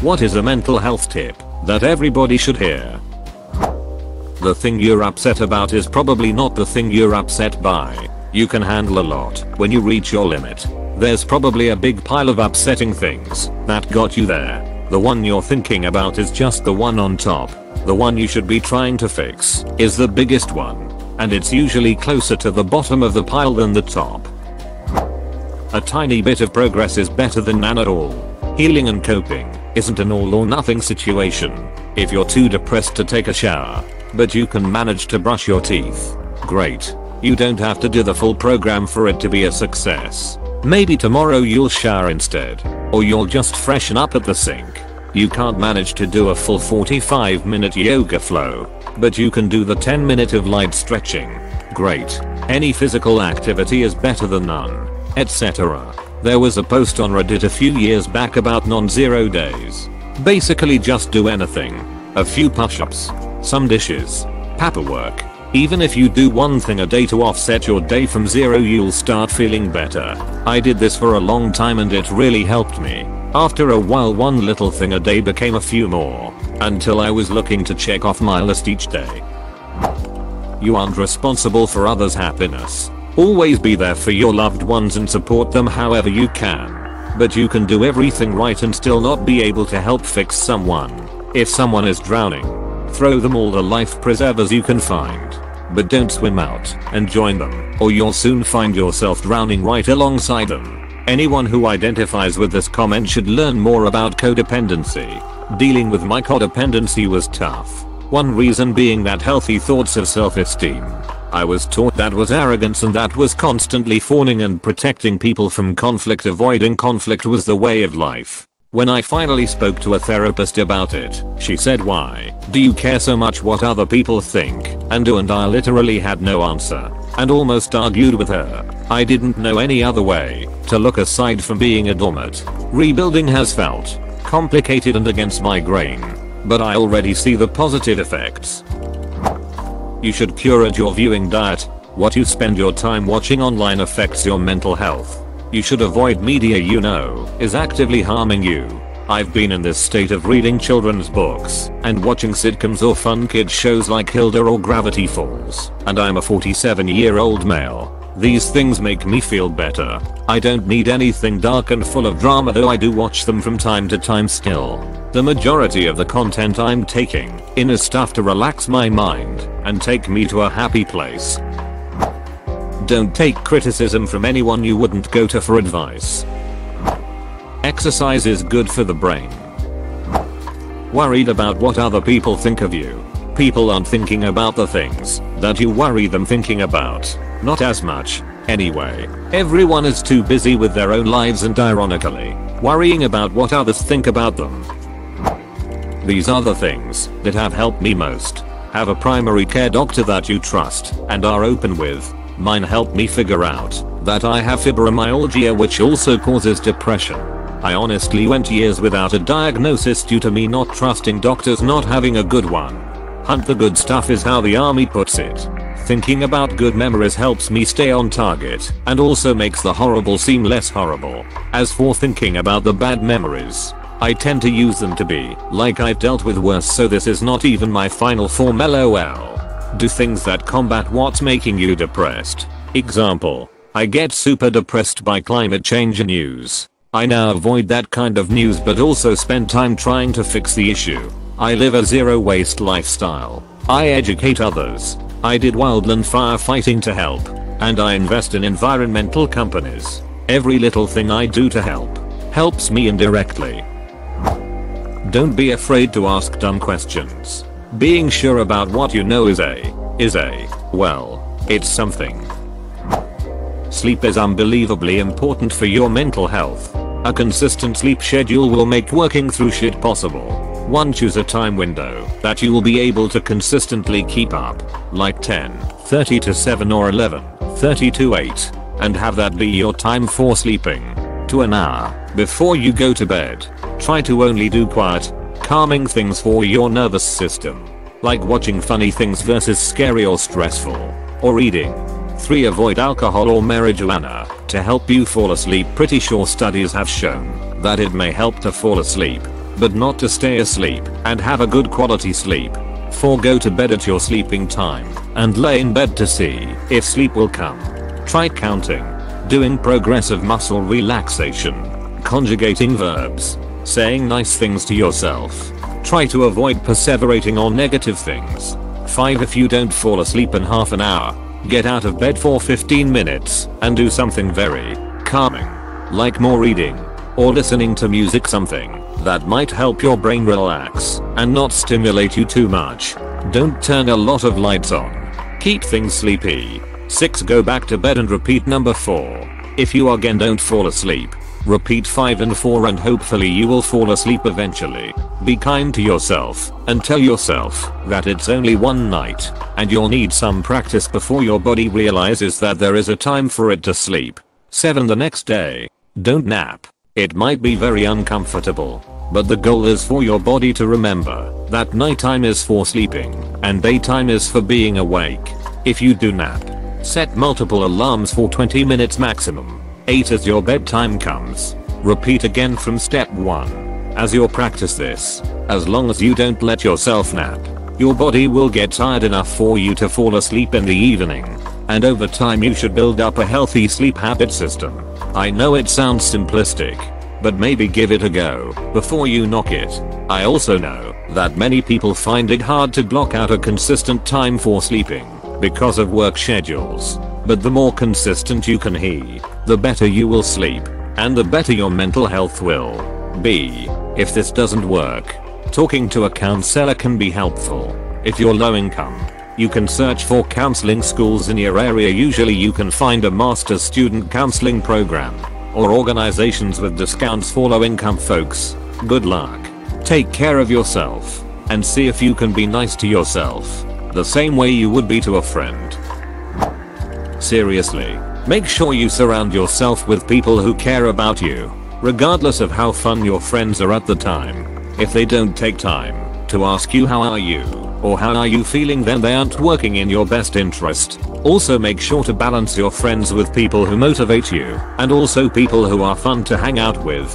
What is a mental health tip that everybody should hear? The thing you're upset about is probably not the thing you're upset by. You can handle a lot when you reach your limit. There's probably a big pile of upsetting things that got you there. The one you're thinking about is just the one on top. The one you should be trying to fix is the biggest one. And it's usually closer to the bottom of the pile than the top. A tiny bit of progress is better than none at all. Healing and coping isn't an all or nothing situation. If you're too depressed to take a shower, but you can manage to brush your teeth, great. You don't have to do the full program for it to be a success. Maybe tomorrow you'll shower instead, or you'll just freshen up at the sink. You can't manage to do a full 45-minute yoga flow, but you can do the 10-minute of light stretching. Great. Any physical activity is better than none, etc. There was a post on Reddit a few years back about non-zero days. Basically just do anything. A few push-ups, some dishes, paperwork. Even if you do one thing a day to offset your day from zero, you'll start feeling better. I did this for a long time and it really helped me. After a while one little thing a day became a few more, until I was looking to check off my list each day. You aren't responsible for others' happiness. Always be there for your loved ones and support them however you can. But you can do everything right and still not be able to help fix someone. If someone is drowning, throw them all the life preservers you can find. But don't swim out and join them, or you'll soon find yourself drowning right alongside them. Anyone who identifies with this comment should learn more about codependency. Dealing with my codependency was tough. One reason being that healthy thoughts of self-esteem. I was taught that was arrogance and that was constantly fawning and protecting people from conflict. Avoiding conflict was the way of life. When I finally spoke to a therapist about it, she said, "Why do you care so much what other people think and do?" And I literally had no answer and almost argued with her. I didn't know any other way to look aside from being a doormat. Rebuilding has felt complicated and against my grain, but I already see the positive effects. You should curate your viewing diet. What you spend your time watching online affects your mental health. You should avoid media you know is actively harming you. I've been in this state of reading children's books and watching sitcoms or fun kids shows like Hilda or Gravity Falls, and I'm a 47-year-old male. These things make me feel better. I don't need anything dark and full of drama, though I do watch them from time to time still. The majority of the content I'm taking in is stuff to relax my mind and take me to a happy place. Don't take criticism from anyone you wouldn't go to for advice. Exercise is good for the brain. Worried about what other people think of you. People aren't thinking about the things that you worry them thinking about. Not as much, anyway. Everyone is too busy with their own lives and ironically, worrying about what others think about them. These are the things that have helped me most. Have a primary care doctor that you trust and are open with. Mine helped me figure out that I have fibromyalgia, which also causes depression. I honestly went years without a diagnosis due to me not trusting doctors, not having a good one. Hunt the good stuff is how the army puts it. Thinking about good memories helps me stay on target and also makes the horrible seem less horrible. As for thinking about the bad memories, I tend to use them to be like I've dealt with worse, so this is not even my final form. LOL. Do things that combat what's making you depressed. Example, I get super depressed by climate change news. I now avoid that kind of news but also spend time trying to fix the issue. I live a zero waste lifestyle. I educate others. I did wildland firefighting to help. And I invest in environmental companies. Every little thing I do to help helps me indirectly. Don't be afraid to ask dumb questions. Being sure about what you know well, it's something. Sleep is unbelievably important for your mental health. A consistent sleep schedule will make working through shit possible. Choose a time window that you will be able to consistently keep up, like 10:30 to 7 or 11:30 to 8, and have that be your time for sleeping. To an hour before you go to bed. Try to only do quiet, calming things for your nervous system, like watching funny things versus scary or stressful, or reading. 3. Avoid alcohol or marijuana to help you fall asleep. Pretty sure studies have shown that it may help to fall asleep, but not to stay asleep and have a good quality sleep. 4. Go to bed at your sleeping time and lay in bed to see if sleep will come. Try counting, doing progressive muscle relaxation, conjugating verbs, saying nice things to yourself. Try to avoid perseverating on negative things. 5. If you don't fall asleep in half an hour, get out of bed for 15 minutes and do something very calming, like more reading or listening to music, something that might help your brain relax and not stimulate you too much. Don't turn a lot of lights on. Keep things sleepy. 6. Go back to bed and repeat number 4. If you again don't fall asleep, repeat 5 and 4 and hopefully you will fall asleep eventually. Be kind to yourself and tell yourself that it's only one night and you'll need some practice before your body realizes that there is a time for it to sleep. 7. The next day, don't nap. It might be very uncomfortable, but the goal is for your body to remember that nighttime is for sleeping and daytime is for being awake. If you do nap, set multiple alarms for 20 minutes maximum. 8. As your bedtime comes, repeat again from step 1. As you practice this, as long as you don't let yourself nap, your body will get tired enough for you to fall asleep in the evening, and over time you should build up a healthy sleep habit system. I know it sounds simplistic, but maybe give it a go before you knock it. I also know that many people find it hard to block out a consistent time for sleeping because of work schedules, but the more consistent you can be, the better you will sleep, and the better your mental health will be. If this doesn't work, talking to a counselor can be helpful. If you're low income, you can search for counseling schools in your area. Usually you can find a master's student counseling program or organizations with discounts for low income folks. Good luck. Take care of yourself and see if you can be nice to yourself the same way you would be to a friend. Seriously, make sure you surround yourself with people who care about you, regardless of how fun your friends are at the time. If they don't take time to ask you how are you or how are you feeling, then they aren't working in your best interest. Also make sure to balance your friends with people who motivate you and also people who are fun to hang out with.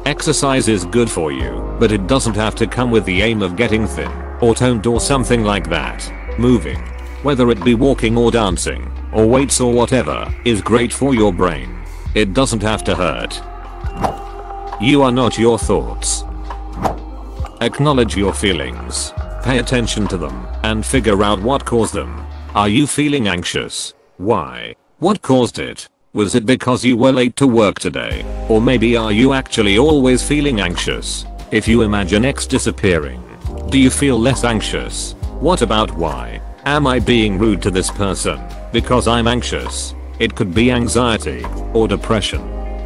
Exercise is good for you, but it doesn't have to come with the aim of getting thin or toned or something like that. Moving, whether it be walking or dancing or weights or whatever, is great for your brain. It doesn't have to hurt. You are not your thoughts. Acknowledge your feelings, pay attention to them, and figure out what caused them. Are you feeling anxious? Why? What caused it? Was it because you were late to work today? Or maybe are you actually always feeling anxious? If you imagine X disappearing, do you feel less anxious? What about why? Am I being rude to this person because I'm anxious? It could be anxiety or depression,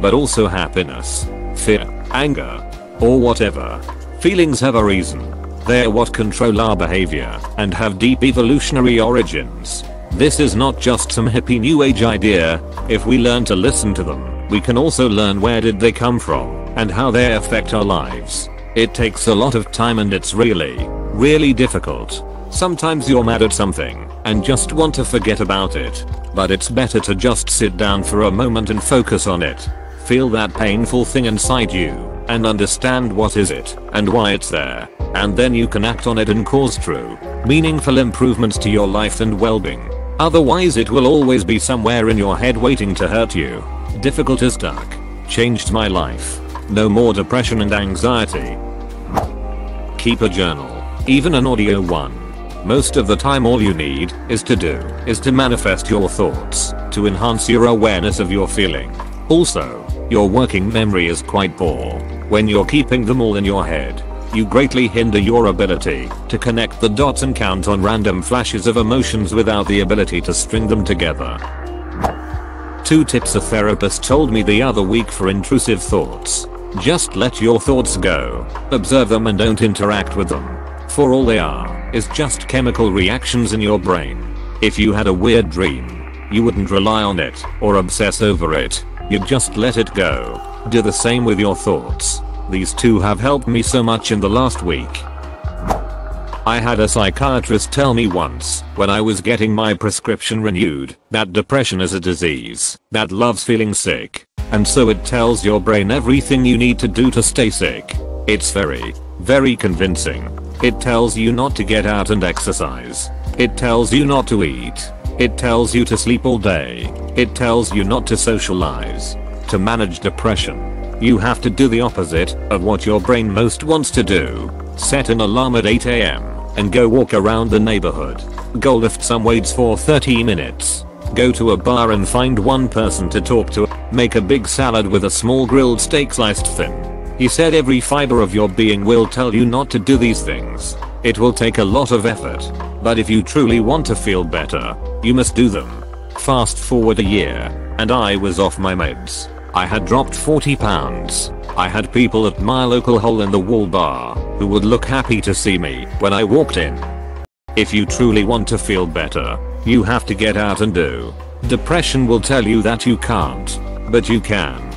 but also happiness, fear, anger, or whatever. Feelings have a reason. They're what control our behavior and have deep evolutionary origins. This is not just some hippie new age idea. If we learn to listen to them, we can also learn where did they come from and how they affect our lives. It takes a lot of time and it's really difficult. Sometimes you're mad at something and just want to forget about it, but it's better to just sit down for a moment and focus on it. Feel that painful thing inside you and understand what is it and why it's there, and then you can act on it and cause true, meaningful improvements to your life and well-being. Otherwise it will always be somewhere in your head waiting to hurt you. Difficult as dark. Changed my life. No more depression and anxiety. Keep a journal, even an audio one. Most of the time all you need is to manifest your thoughts to enhance your awareness of your feeling. Also, your working memory is quite poor. When you're keeping them all in your head, you greatly hinder your ability to connect the dots and count on random flashes of emotions without the ability to string them together. 2 tips a therapist told me the other week for intrusive thoughts. Just let your thoughts go, observe them and don't interact with them. For all they are is just chemical reactions in your brain. If you had a weird dream, you wouldn't rely on it or obsess over it. You'd just let it go. Do the same with your thoughts. These 2 have helped me so much in the last week. I had a psychiatrist tell me once, when I was getting my prescription renewed, that depression is a disease that loves feeling sick. and so it tells your brain everything you need to do to stay sick. It's very convincing. It tells you not to get out and exercise. It tells you not to eat. It tells you to sleep all day. It tells you not to socialize. To manage depression, you have to do the opposite of what your brain most wants to do. Set an alarm at 8 AM and go walk around the neighborhood. Go lift some weights for 30 minutes. Go to a bar and find one person to talk to. Make a big salad with a small grilled steak sliced thin. He said every fiber of your being will tell you not to do these things. It will take a lot of effort, but if you truly want to feel better, you must do them. Fast forward a year, and I was off my meds. I had dropped 40 pounds. I had people at my local hole in the wall bar who would look happy to see me when I walked in. If you truly want to feel better, you have to get out and do. Depression will tell you that you can't, but you can.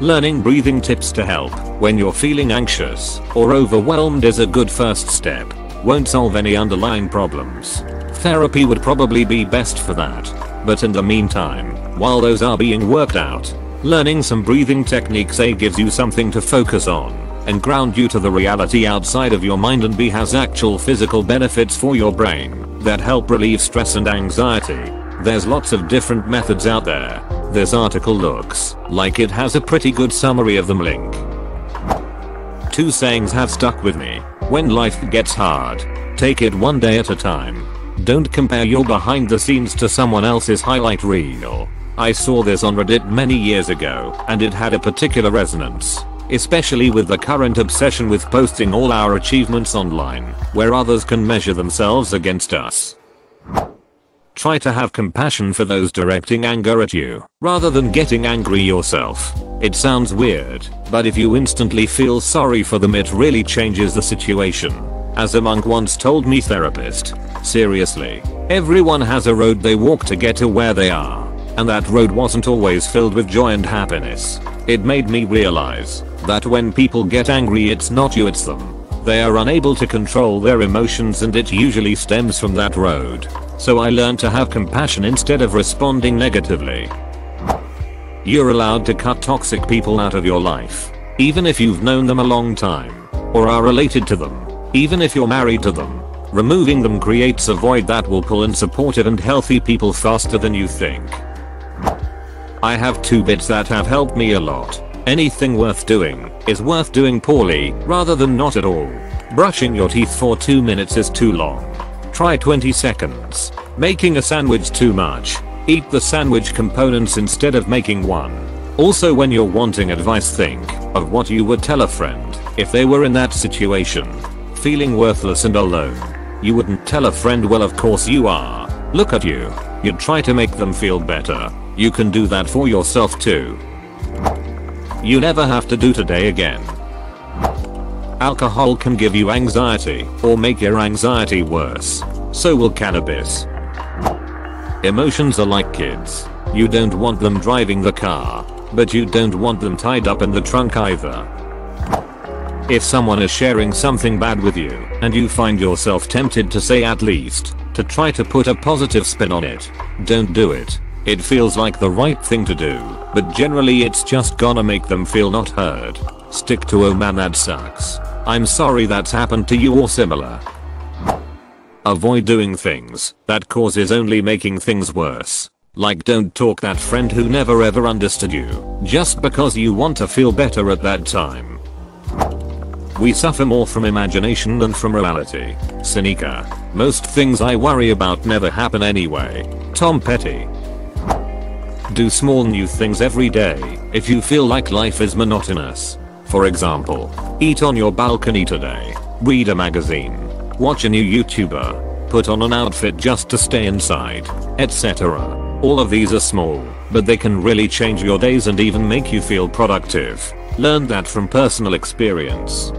Learning breathing tips to help when you're feeling anxious or overwhelmed is a good first step. Won't solve any underlying problems. Therapy would probably be best for that. But in the meantime, while those are being worked out, learning some breathing techniques gives you something to focus on and ground you to the reality outside of your mind, and has actual physical benefits for your brain that help relieve stress and anxiety. There's lots of different methods out there. This article looks like it has a pretty good summary of them. Link. 2 sayings have stuck with me. When life gets hard, take it one day at a time. Don't compare your behind the scenes to someone else's highlight reel. I saw this on Reddit many years ago, and it had a particular resonance, especially with the current obsession with posting all our achievements online, where others can measure themselves against us. Try to have compassion for those directing anger at you, rather than getting angry yourself. It sounds weird, but if you instantly feel sorry for them, it really changes the situation. As a monk once told me therapist, seriously, everyone has a road they walk to get to where they are, and that road wasn't always filled with joy and happiness. It made me realize that when people get angry, it's not you, it's them. They are unable to control their emotions, and it usually stems from that road. So I learned to have compassion instead of responding negatively. You're allowed to cut toxic people out of your life, even if you've known them a long time, or are related to them, even if you're married to them. Removing them creates a void that will pull in supportive and healthy people faster than you think. I have 2 bits that have helped me a lot. Anything worth doing is worth doing poorly rather than not at all. Brushing your teeth for 2 minutes is too long. Try 20 seconds. Making a sandwich too much. Eat the sandwich components instead of making one. Also, when you're wanting advice, think of what you would tell a friend if they were in that situation. Feeling worthless and alone. You wouldn't tell a friend, well, of course you are. Look at you. You'd try to make them feel better. You can do that for yourself too. You never have to do today again. Alcohol can give you anxiety or make your anxiety worse. So will cannabis. Emotions are like kids. You don't want them driving the car, but you don't want them tied up in the trunk either. If someone is sharing something bad with you and you find yourself tempted to say at least, to try to put a positive spin on it, don't do it. It feels like the right thing to do, but generally it's just gonna make them feel not heard. Stick to "oh man that sucks, I'm sorry that's happened to you" or similar. Avoid doing things that causes only making things worse. Like, don't talk that friend who never ever understood you just because you want to feel better at that time. We suffer more from imagination than from reality. Seneca. Most things I worry about never happen anyway. Tom Petty. Do small new things every day if you feel like life is monotonous. For example, eat on your balcony today, read a magazine, watch a new YouTuber, put on an outfit just to stay inside, etc. All of these are small, but they can really change your days and even make you feel productive. Learn that from personal experience.